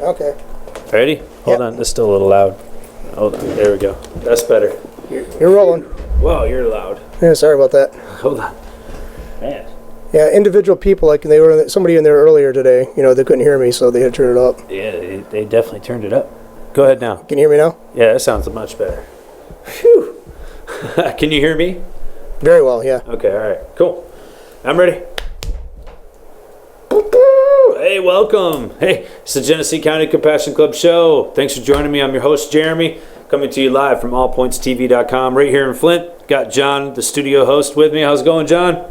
Okay. Ready? Hold on, it's still a little loud. Hold on, there we go. That's better. You're rolling. Whoa, you're loud. Yeah, sorry about that. Hold on. Man. Yeah, individual people, like they were somebody in there earlier today, they couldn't hear me, so they had to turn it up. Yeah, they definitely turned it up. Go ahead now. Can you hear me now? Yeah, that sounds much better. Phew. Can you hear me? Very well, yeah. Okay, all right, cool. I'm ready. Hey, welcome. Hey, it's the Genesee County Compassion Club show. Thanks for joining me. I'm your host, Jeremy, coming to you live from allpointstv.com right here in Flint. Got John, the studio host, with me. How's it going, John?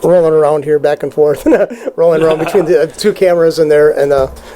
Rolling around here back and forth, rolling around between the two cameras in there, and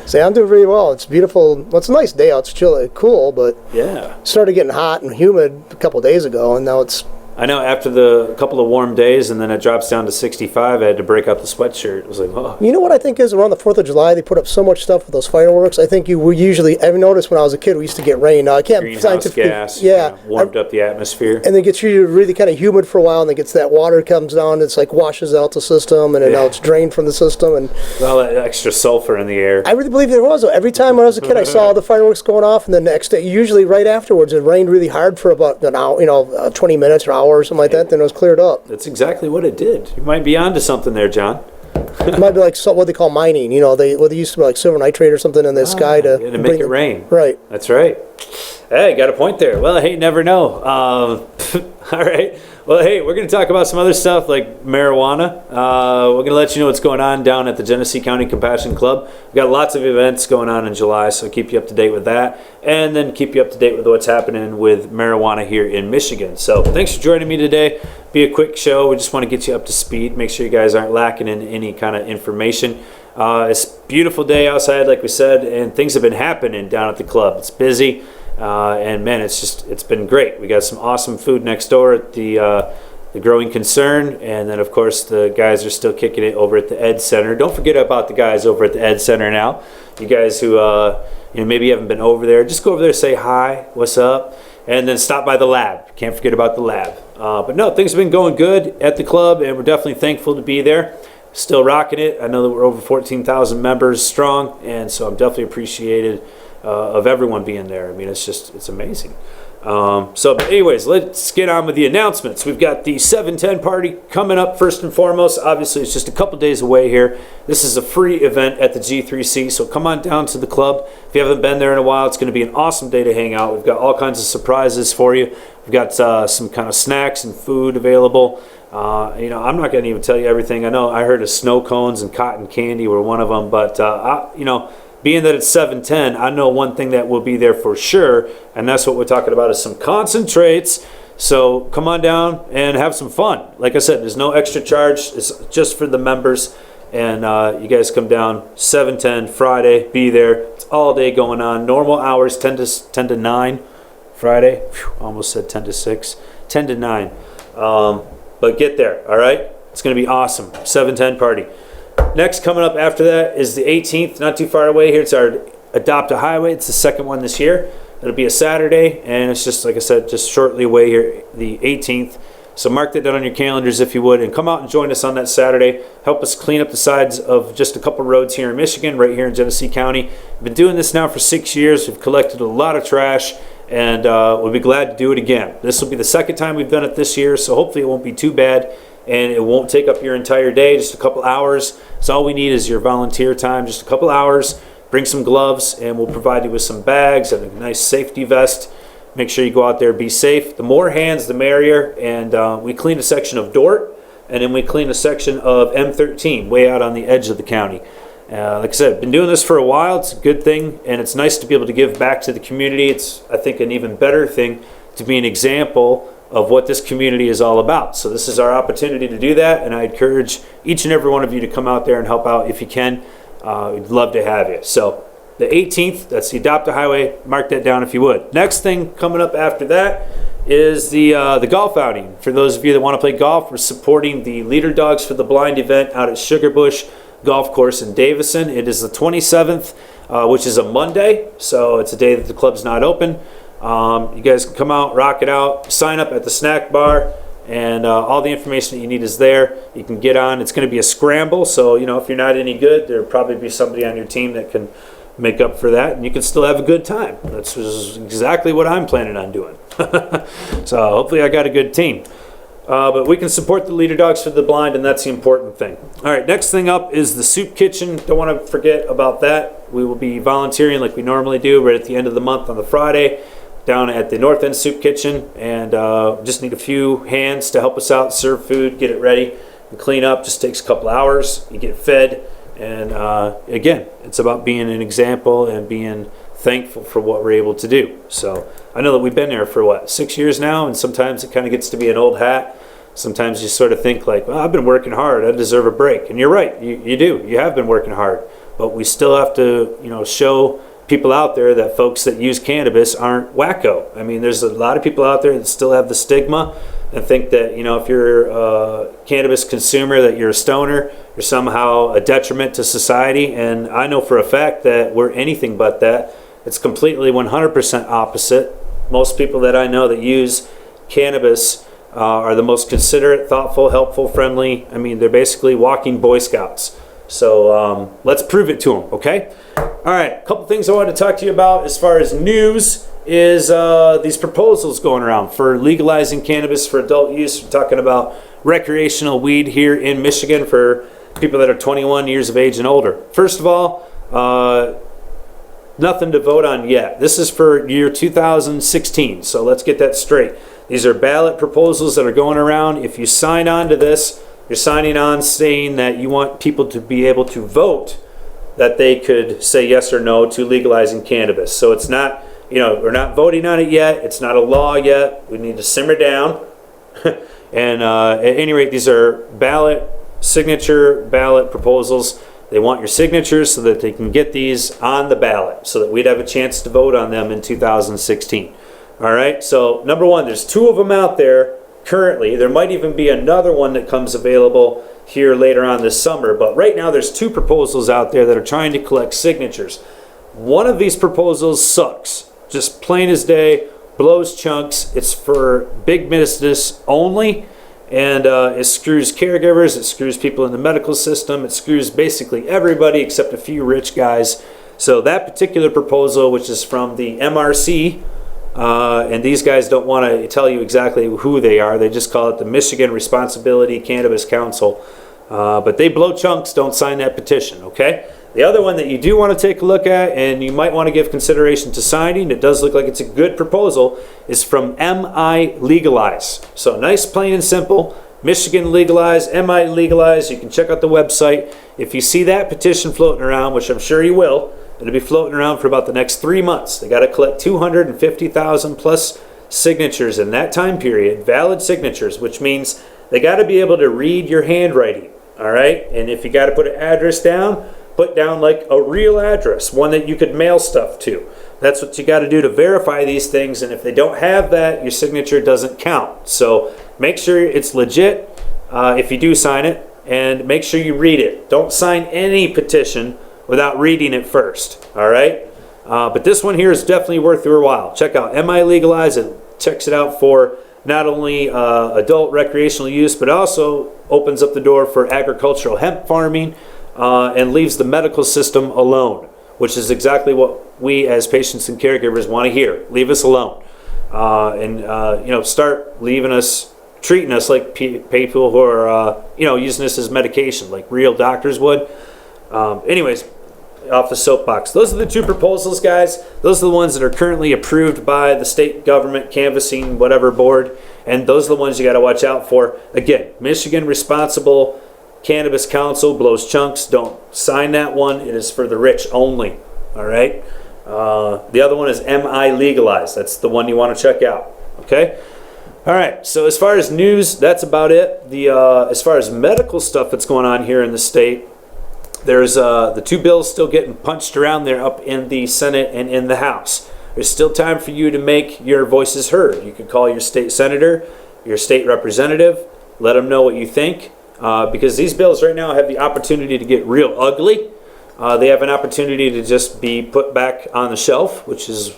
say I'm doing really well. It's beautiful. Well, it's a nice day out. It's chill, cool, but yeah, it started getting hot and humid a couple of days ago, and now it's. I know after the couple of warm days and then it drops down to 65, I had to break out the sweatshirt. It was like, oh. You know what I think is around the 4th of July, they put up so much stuff with those fireworks. I think I've noticed when I was a kid, we used to get rain. Now, I can't Greenhouse gas, yeah. Warmed up the atmosphere. And then it gets really kind of humid for a while, and then gets that water comes down, it's like washes out the system, and then now it's drained from the system. And all that extra sulfur in the air. I really believe there was. Every time when I was a kid, I saw the fireworks going off, and then the next day, usually right afterwards, it rained really hard for about an hour, 20 minutes or hour or something like that. Then it was cleared up. That's exactly what it did. You might be onto something there, John. It might be like what they call mining. They used to be like silver nitrate or something in the sky to make it rain. Right. That's right. Hey, got a point there. Well, hey, never know. All right. Well, hey, we're going to talk about some other stuff like marijuana. We're going to let you know what's going on down at the Genesee County Compassion Club. We've got lots of events going on in July, so keep you up to date with that. And then keep you up to date with what's happening with marijuana here in Michigan. So thanks for joining me today. Be a quick show. We just want to get you up to speed. Make sure you guys aren't lacking in any kind of information. It's a beautiful day outside, like we said, and things have been happening down at the club. It's busy. And man, it's been great. We got some awesome food next door at the Growing Concern, and then of course the guys are still kicking it over at the Ed Center. Don't forget about the guys over at the Ed Center now. You guys who maybe haven't been over there, just go over there, say hi, what's up, and then stop by the lab. Can't forget about the lab. But no, things have been going good at the club, and we're definitely thankful to be there. Still rocking it. I know that we're over 14,000 members strong, and so I'm definitely appreciated of everyone being there. I mean, it's amazing. But anyways, let's get on with the announcements. We've got the 710 party coming up first and foremost. Obviously, it's just a couple days away here. This is a free event at the G3C, so come on down to the club. If you haven't been there in a while, it's going to be an awesome day to hang out. We've got all kinds of surprises for you. We've got some kind of snacks and food available. I'm not going to even tell you everything. I know I heard of snow cones and cotton candy were one of them, but being that it's 710, I know one thing that will be there for sure, and that's what we're talking about is some concentrates. So come on down and have some fun. Like I said, there's no extra charge. It's just for the members. And you guys come down 7:10 Friday, be there. It's all day going on. Normal hours 10 to 9 Friday. Whew, almost said 10 to 6. 10 to 9. But get there, all right? It's going to be awesome. 7:10 party. Next, coming up after that is the 18th, not too far away here. It's our Adopt a Highway. It's the second one this year. It'll be a Saturday, and it's just, like I said, just shortly away here, the 18th. So mark that down on your calendars if you would, and come out and join us on that Saturday. Help us clean up the sides of just a couple roads here in Michigan, right here in Genesee County. We've been doing this now for 6 years. We've collected a lot of trash, and we'll be glad to do it again. This will be the second time we've done it this year, so hopefully it won't be too bad. And it won't take up your entire day, just a couple hours. So all we need is your volunteer time, just a couple hours. Bring some gloves, and we'll provide you with some bags and a nice safety vest. Make sure you go out there, be safe. The more hands, the merrier. And we clean a section of Dort, and then we clean a section of M13, way out on the edge of the county. Like I said, been doing this for a while. It's a good thing, and it's nice to be able to give back to the community. It's, I think, an even better thing to be an example of what this community is all about. So this is our opportunity to do that, and I encourage each and every one of you to come out there and help out if you can. We'd love to have you. So the 18th, that's the Adopt a Highway. Mark that down if you would. Next thing coming up after that is the golf outing. For those of you that want to play golf, we're supporting the Leader Dogs for the Blind event out at Sugar Bush Golf Course in Davison. It is the 27th, which is a Monday, so it's a day that the club's not open. You guys can come out, rock it out, sign up at the snack bar, and all the information that you need is there. You can get on. It's going to be a scramble, so if you're not any good, there'll probably be somebody on your team that can make up for that, and you can still have a good time. That's exactly what I'm planning on doing. So hopefully I got a good team. But we can support the Leader Dogs for the Blind, and that's the important thing. All right, next thing up is the soup kitchen. Don't want to forget about that. We will be volunteering like we normally do right at the end of the month on the Friday down at the North End Soup Kitchen, and just need a few hands to help us out, serve food, get it ready, and clean up. Just takes a couple hours. You get fed, and again, it's about being an example and being thankful for what we're able to do. So I know that we've been there for 6 years now, and sometimes it kind of gets to be an old hat. Sometimes you sort of think like, well, I've been working hard, I deserve a break. And you're right, you do. You have been working hard, but we still have to show people out there that folks that use cannabis aren't wacko. I mean, there's a lot of people out there that still have the stigma and think that if you're a cannabis consumer, that you're a stoner, you're somehow a detriment to society. And I know for a fact that we're anything but that. It's completely 100% opposite. Most people that I know that use cannabis are the most considerate, thoughtful, helpful, friendly. I mean, they're basically walking Boy Scouts. So let's prove it to them, okay? All right, a couple things I wanted to talk to you about as far as news is these proposals going around for legalizing cannabis for adult use. We're talking about recreational weed here in Michigan for people that are 21 years of age and older. First of all, nothing to vote on yet. This is for year 2016, so let's get that straight. These are ballot proposals that are going around. If you sign on to this, you're signing on saying that you want people to be able to vote, that they could say yes or no to legalizing cannabis. So it's not, we're not voting on it yet. It's not a law yet. We need to simmer down. And at any rate, these are ballot proposals. They want your signatures so that they can get these on the ballot so that we'd have a chance to vote on them in 2016. All right, so number one, there's 2 of them out there currently. There might even be another one that comes available here later on this summer, but right now there's 2 proposals out there that are trying to collect signatures. One of these proposals sucks, just plain as day, blows chunks. It's for big business only. And it screws caregivers, it screws people in the medical system, it screws basically everybody except a few rich guys. So that particular proposal, which is from the MRC, and these guys don't want to tell you exactly who they are, they just call it the Michigan Responsibility Cannabis Council. But they blow chunks, don't sign that petition, okay? The other one that you do want to take a look at, and you might want to give consideration to signing, it does look like it's a good proposal, is from MI Legalize. So nice, plain and simple. Michigan Legalize, MI Legalize. You can check out the website. If you see that petition floating around, which I'm sure you will, it'll be floating around for about the next 3 months. They got to collect 250,000 plus signatures in that time period, valid signatures, which means they got to be able to read your handwriting, all right? And if you got to put an address down, put down like a real address, one that you could mail stuff to. That's what you got to do to verify these things, and if they don't have that, your signature doesn't count. So make sure it's legit if you do sign it, and make sure you read it. Don't sign any petition without reading it first, all right? But this one here is definitely worth your while. Check out MI Legalize. It checks it out for not only adult recreational use, but also opens up the door for agricultural hemp farming, and leaves the medical system alone, which is exactly what we as patients and caregivers want to hear. Leave us alone, and start leaving us, treating us like people who are using this as medication, like real doctors would. Anyways, off the soapbox. Those are the 2 proposals, guys. Those are the ones that are currently approved by the state government canvassing whatever board, and those are the ones you got to watch out for. Again, Michigan Responsible Cannabis Council blows chunks. Don't sign that one. It is for the rich only. All right. The other one is MI Legalize. That's the one you want to check out. Okay. All right. So as far as news, that's about it. As far as medical stuff that's going on here in the state, there's the 2 bills still getting punched around there up in the Senate and in the House. There's still time for you to make your voices heard. You can call your state senator, your state representative, let them know what you think. Because these bills right now have the opportunity to get real ugly. They have an opportunity to just be put back on the shelf, which is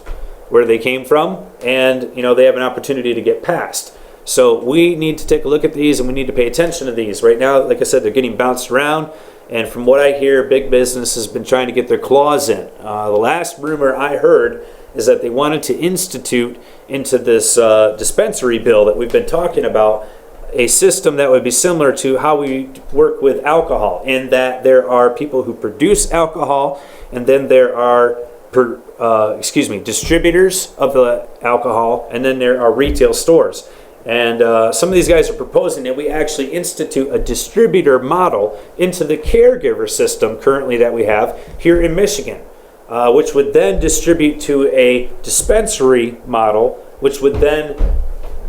where they came from, and they have an opportunity to get passed. So we need to take a look at these, and we need to pay attention to these. Right now, like I said, they're getting bounced around. And from what I hear, big business has been trying to get their claws in. The last rumor I heard is that they wanted to institute into this dispensary bill that we've been talking about a system that would be similar to how we work with alcohol, in that there are people who produce alcohol, and then there are distributors of the alcohol, and then there are retail stores. And some of these guys are proposing that we actually institute a distributor model into the caregiver system currently that we have here in Michigan, which would then distribute to a dispensary model, which would then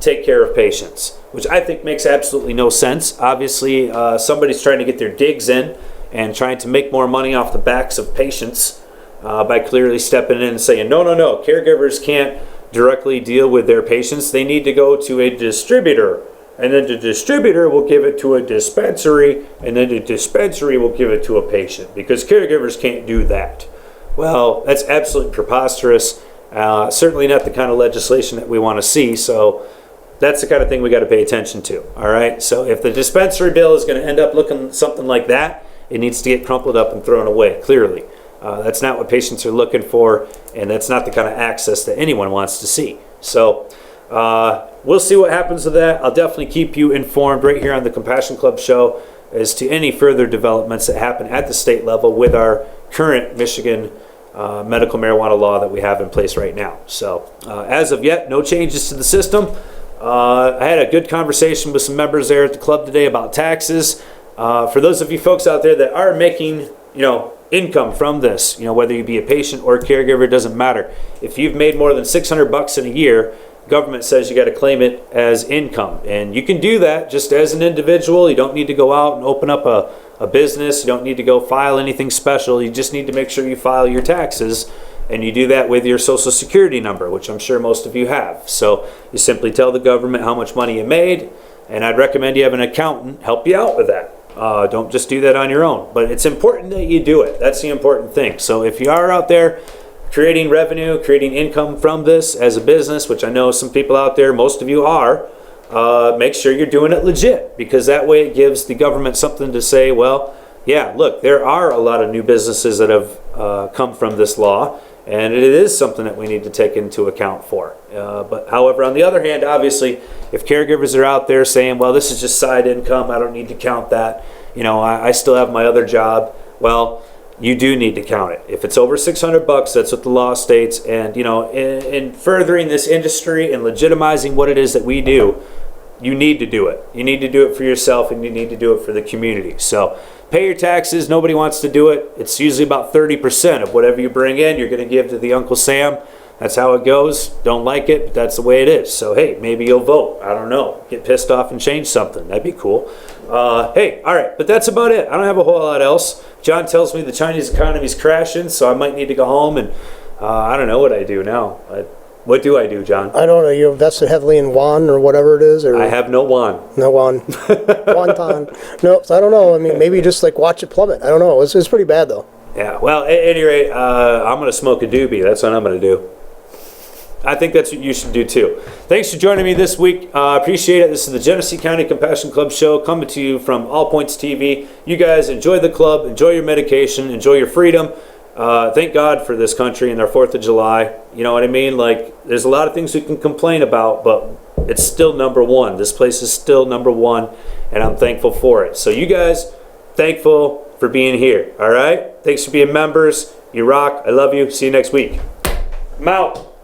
take care of patients, which I think makes absolutely no sense. Obviously, somebody's trying to get their digs in and trying to make more money off the backs of patients by clearly stepping in and saying, no, caregivers can't directly deal with their patients. They need to go to a distributor, and then the distributor will give it to a dispensary, and then the dispensary will give it to a patient, because caregivers can't do that. Well, that's absolutely preposterous. Certainly not the kind of legislation that we want to see. So that's the kind of thing we got to pay attention to. All right. So if the dispensary bill is going to end up looking something like that, it needs to get crumpled up and thrown away. Clearly, that's not what patients are looking for, and that's not the kind of access that anyone wants to see. So we'll see what happens with that. I'll definitely keep you informed right here on the Compassion Club show as to any further developments that happen at the state level with our current Michigan medical marijuana law that we have in place right now. So as of yet, no changes to the system. I had a good conversation with some members there at the club today about taxes. For those of you folks out there that are making, income from this, whether you be a patient or a caregiver, it doesn't matter. If you've made more than $600 in a year, government says you got to claim it as income, and you can do that just as an individual. You don't need to go out and open up a business. You don't need to go file anything special. You just need to make sure you file your taxes, and you do that with your social security number, which I'm sure most of you have. So you simply tell the government how much money you made, and I'd recommend you have an accountant help you out with that. Don't just do that on your own, but it's important that you do it. That's the important thing. So if you are out there creating revenue, creating income from this as a business, which I know some people out there, most of you are, make sure you're doing it legit, because that way it gives the government something to say, well, yeah, look, there are a lot of new businesses that have come from this law, and it is something that we need to take into account for. But however, on the other hand, obviously, if caregivers are out there saying, well, this is just side income, I don't need to count that, I still have my other job, well, you do need to count it. If it's over $600, that's what the law states. And, in furthering this industry and legitimizing what it is that we do, you need to do it. You need to do it for yourself, and you need to do it for the community. So pay your taxes. Nobody wants to do it. It's usually about 30% of whatever you bring in, you're going to give to the Uncle Sam. That's how it goes. Don't like it, but that's the way it is. So, hey, maybe you'll vote. I don't know. Get pissed off and change something. That'd be cool. Hey, all right. But that's about it. I don't have a whole lot else. John tells me the Chinese economy's crashing, so I might need to go home, and I don't know what I do now. What do I do, John? I don't know. You invested heavily in yuan or whatever it is, or I have no yuan. No yuan, wonton. No, so I don't know. I mean, maybe just watch it plummet. I don't know. It's pretty bad though. Yeah. Well, at any rate, I'm gonna smoke a doobie. That's what I'm gonna do. I think that's what you should do too. Thanks for joining me this week. Appreciate it. This is the Genesee County Compassion Club show, coming to you from All Points TV. You guys enjoy the club, enjoy your medication, enjoy your freedom. Thank God for this country and our 4th of July. You know what I mean? There's a lot of things we can complain about, but it's still number one. This place is still number one, and I'm thankful for it. So you guys, thankful for being here. All right? Thanks for being members. You rock. I love you. See you next week. I'm out.